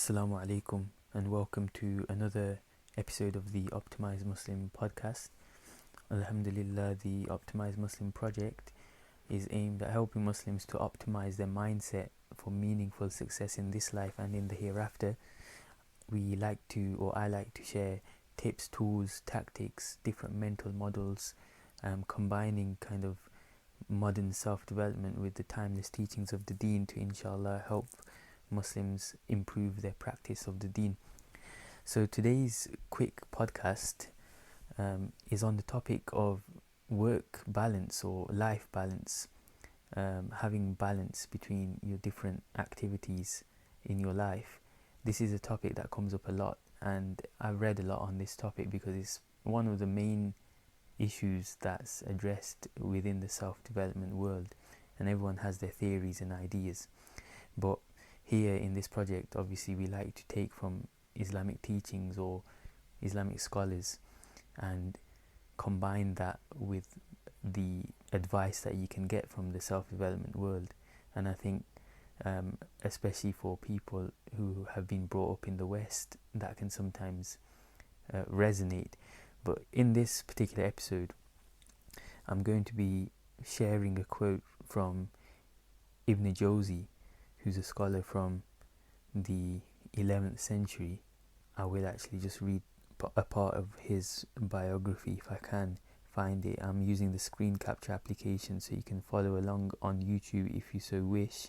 Assalamu alaikum and welcome to another episode of the Optimized Muslim podcast. Alhamdulillah, the Optimized Muslim project is aimed at helping Muslims to optimize their mindset for meaningful success in this life and in the hereafter. I like to share tips, tools, tactics, different mental models, combining kind of modern self-development with the timeless teachings of the Deen to inshallah help Muslims improve their practice of the Deen. So today's quick podcast is on the topic of work balance or life balance, having balance between your different activities in your life. This is a topic that comes up a lot, and I've read a lot on this topic because it's one of the main issues that's addressed within the self-development world, and everyone has their theories and ideas. But here in this project, obviously we like to take from Islamic teachings or Islamic scholars and combine that with the advice that you can get from the self-development world. And I think especially for people who have been brought up in the West, that can sometimes resonate. But in this particular episode, I'm going to be sharing a quote from Ibn Jawzi, who's a scholar from the 11th century. I will actually just read a part of his biography if I can find it. I'm using the screen capture application so you can follow along on YouTube if you so wish.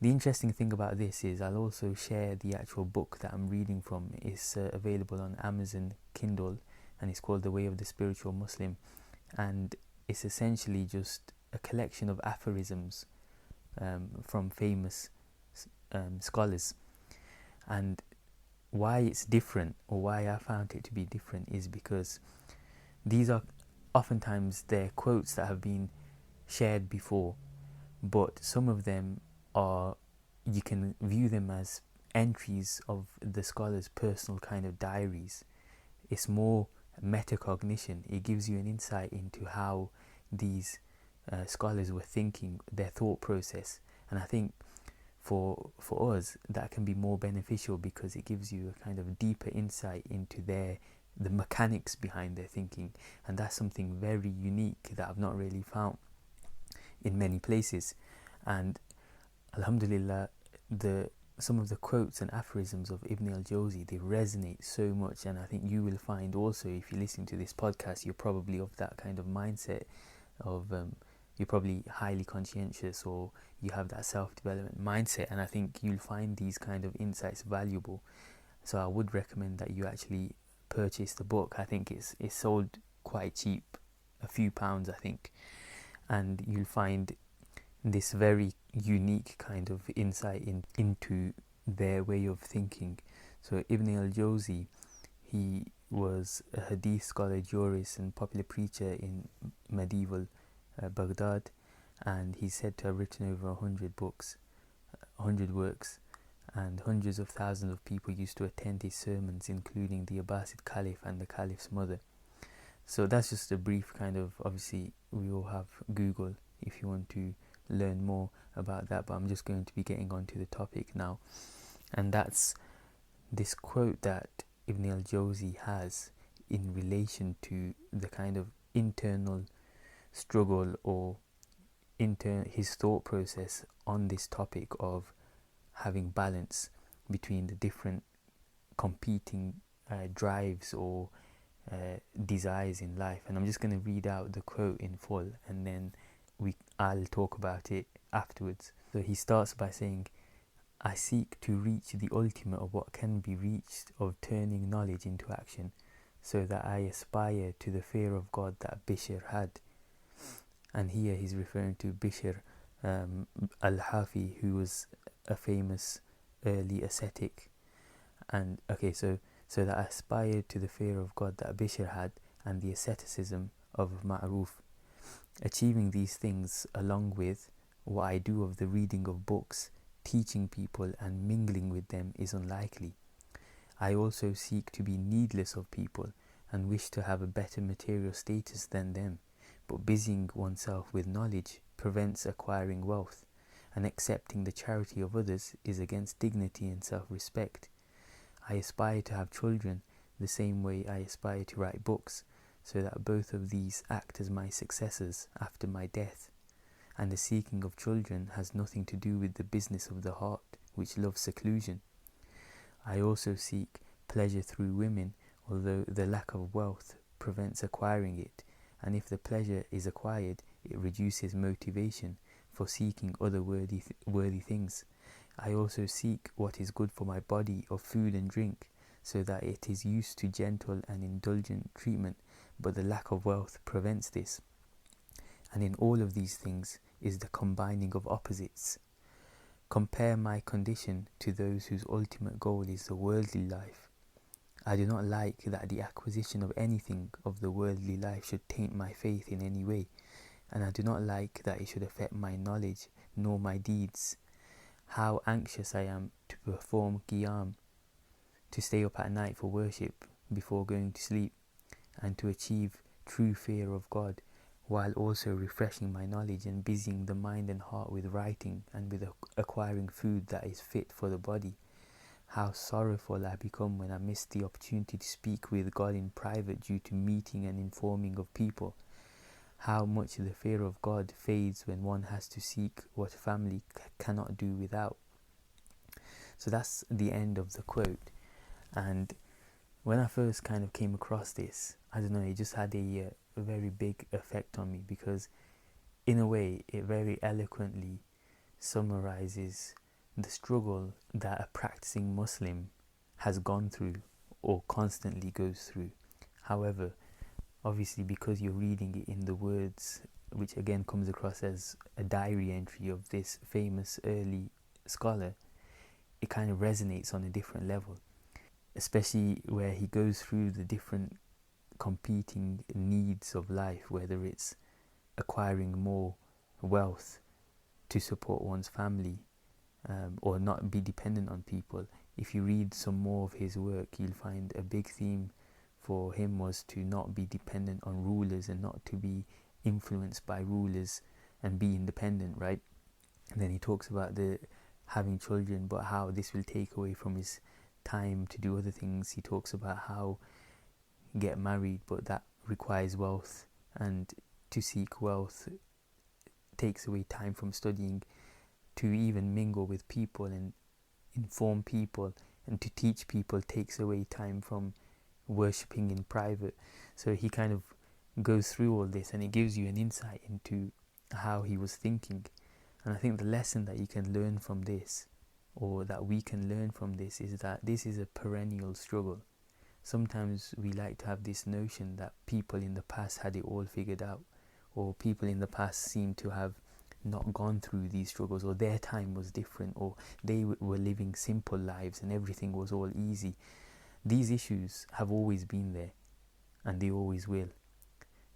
The interesting thing about this is I'll also share the actual book that I'm reading from. It's available on Amazon Kindle, and it's called The Way of the Spiritual Muslim, and it's essentially just a collection of aphorisms from famous scholars. And why it's different, or why I found it to be different, is because these are oftentimes they're quotes that have been shared before, but some of them are, you can view them as entries of the scholar's personal kind of diaries. It's more metacognition. It gives you an insight into how these scholars were thinking, their thought process. And I think for us that can be more beneficial because it gives you a kind of deeper insight into the mechanics behind their thinking, and that's something very unique that I've not really found in many places. And alhamdulillah, some of the quotes and aphorisms of Ibn al-Jawzi, they resonate so much, and I think you will find also, if you listen to this podcast, you're probably of that kind of mindset of you're probably highly conscientious, or you have that self-development mindset, and I think you'll find these kind of insights valuable. So I would recommend that you actually purchase the book. I think it's sold quite cheap, a few pounds I think, and you'll find this very unique kind of insight into their way of thinking. So Ibn al-Jawzi, he was a hadith scholar, jurist and popular preacher in medieval Baghdad, and he's said to have written over 100 books, 100 works, and hundreds of thousands of people used to attend his sermons, including the Abbasid Caliph and the Caliph's mother. So that's just a brief kind of, obviously we all have Google if you want to learn more about that, but I'm just going to be getting onto the topic now, and that's this quote that Ibn al-Jawzi has in relation to the kind of internal struggle or his thought process on this topic of having balance between the different competing drives or desires in life. And I'm just going to read out the quote in full, and then I'll talk about it afterwards. So he starts by saying, "I seek to reach the ultimate of what can be reached, of turning knowledge into action, so that I aspire to the fear of God that Bishr had." And here he's referring to Bishr al-Hafi, who was a famous early ascetic. And so that I aspire to the fear of God that Bishr had, and the asceticism of Ma'ruf. Achieving these things, along with what I do of the reading of books, teaching people and mingling with them, is unlikely. I also seek to be needless of people and wish to have a better material status than them, but busying oneself with knowledge prevents acquiring wealth, and accepting the charity of others is against dignity and self-respect. I aspire to have children the same way I aspire to write books, so that both of these act as my successors after my death. And the seeking of children has nothing to do with the business of the heart, which loves seclusion. I also seek pleasure through women, although the lack of wealth prevents acquiring it, and if the pleasure is acquired, it reduces motivation for seeking other worthy things. I also seek what is good for my body of food and drink, so that it is used to gentle and indulgent treatment, but the lack of wealth prevents this. And in all of these things is the combining of opposites. Compare my condition to those whose ultimate goal is the worldly life. I do not like that the acquisition of anything of the worldly life should taint my faith in any way, and I do not like that it should affect my knowledge nor my deeds. How anxious I am to perform qiyam, to stay up at night for worship before going to sleep, and to achieve true fear of God, while also refreshing my knowledge and busying the mind and heart with writing and with acquiring food that is fit for the body. How sorrowful I become when I miss the opportunity to speak with God in private due to meeting and informing of people. How much the fear of God fades when one has to seek what family cannot do without. So that's the end of the quote. And when I first kind of came across this, I don't know, it just had a very big effect on me, because in a way it very eloquently summarizes the struggle that a practicing Muslim has gone through or constantly goes through. However, obviously because you're reading it in the words, which again comes across as a diary entry of this famous early scholar, it kind of resonates on a different level, especially where he goes through the different competing needs of life, whether it's acquiring more wealth to support one's family, or not be dependent on people. If you read some more of his work, you'll find a big theme for him was to not be dependent on rulers and not to be influenced by rulers and be independent, right? And then he talks about the having children, but how this will take away from his time to do other things. He talks about how get married, but that requires wealth, and to seek wealth takes away time from studying. To even mingle with people and inform people and to teach people takes away time from worshipping in private. So he kind of goes through all this, and it gives you an insight into how he was thinking. And I think the lesson that you can learn from this, or that we can learn from this, is that this is a perennial struggle. Sometimes we like to have this notion that people in the past had it all figured out, or people in the past seem to have not gone through these struggles, or their time was different, or they were living simple lives and everything was all easy. These issues have always been there, and they always will.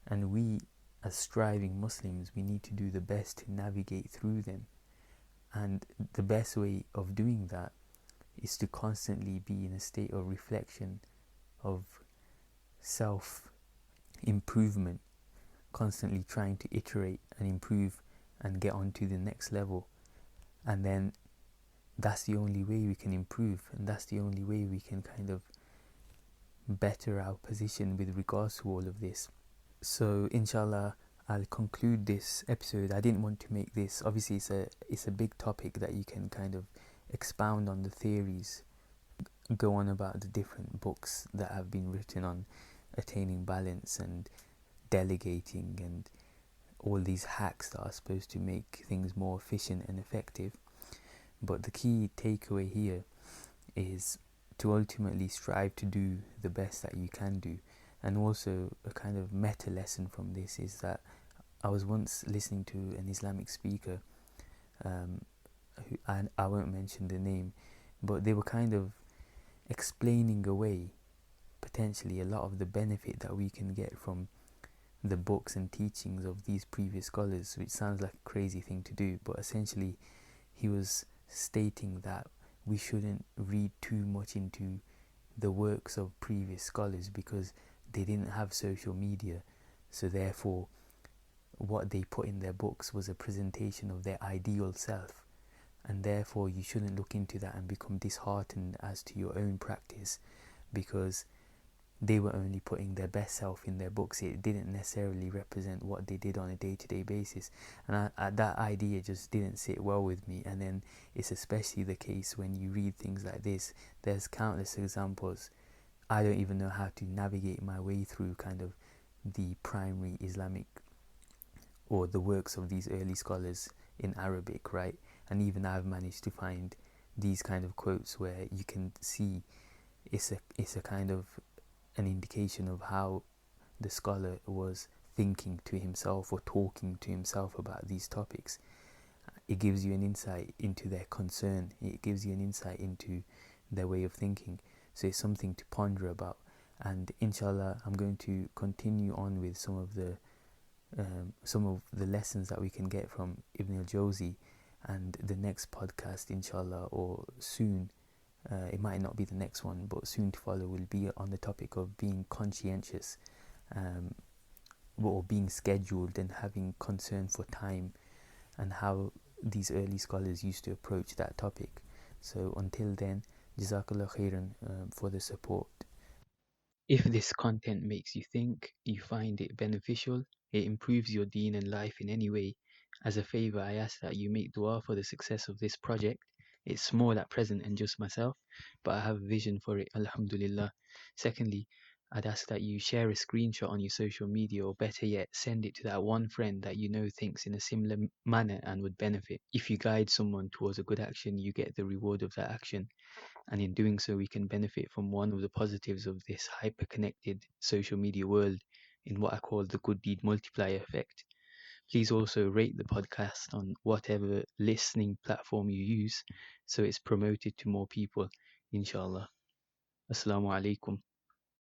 And we, as striving Muslims, we need to do the best to navigate through them. And the best way of doing that is to constantly be in a state of reflection, of self-improvement, constantly trying to iterate and improve and get on to the next level. And then that's the only way we can improve, and that's the only way we can kind of better our position with regards to all of this. So inshallah, I'll conclude this episode. I didn't want to make this, obviously it's a big topic that you can kind of expound on the theories, go on about the different books that have been written on attaining balance and delegating and all these hacks that are supposed to make things more efficient and effective. But the key takeaway here is to ultimately strive to do the best that you can do. And also a kind of meta lesson from this is that I was once listening to an Islamic speaker, who, and I won't mention the name, but they were kind of explaining away potentially a lot of the benefit that we can get from the books and teachings of these previous scholars, which sounds like a crazy thing to do, but essentially he was stating that we shouldn't read too much into the works of previous scholars because they didn't have social media, so therefore what they put in their books was a presentation of their ideal self, and therefore you shouldn't look into that and become disheartened as to your own practice, because they were only putting their best self in their books. It didn't necessarily represent what they did on a day-to-day basis, and that idea just didn't sit well with me. And then it's especially the case when you read things like this. There's countless examples. I don't even know how to navigate my way through kind of the primary Islamic or the works of these early scholars in Arabic, right? And even I've managed to find these kind of quotes where you can see it's a kind of an indication of how the scholar was thinking to himself or talking to himself about these topics. It gives you an insight into their concern. It gives you an insight into their way of thinking. So it's something to ponder about. And inshallah, I'm going to continue on with some of the lessons that we can get from Ibn al-Jawzi, and the next podcast, inshallah, or soon, it might not be the next one, but soon to follow, will be on the topic of being conscientious, or being scheduled and having concern for time, and how these early scholars used to approach that topic. So until then, Jazakallah khairan for the support. If this content makes you think, you find it beneficial, it improves your deen and life in any way, as a favor I ask that you make dua for the success of this project. It's small at present and just myself, but I have a vision for it, alhamdulillah. Secondly, I'd ask that you share a screenshot on your social media, or better yet, send it to that one friend that you know thinks in a similar manner and would benefit. If you guide someone towards a good action, you get the reward of that action. And in doing so, we can benefit from one of the positives of this hyper-connected social media world in what I call the good deed multiplier effect. Please also rate the podcast on whatever listening platform you use, so it's promoted to more people, inshallah. Assalamu alaikum.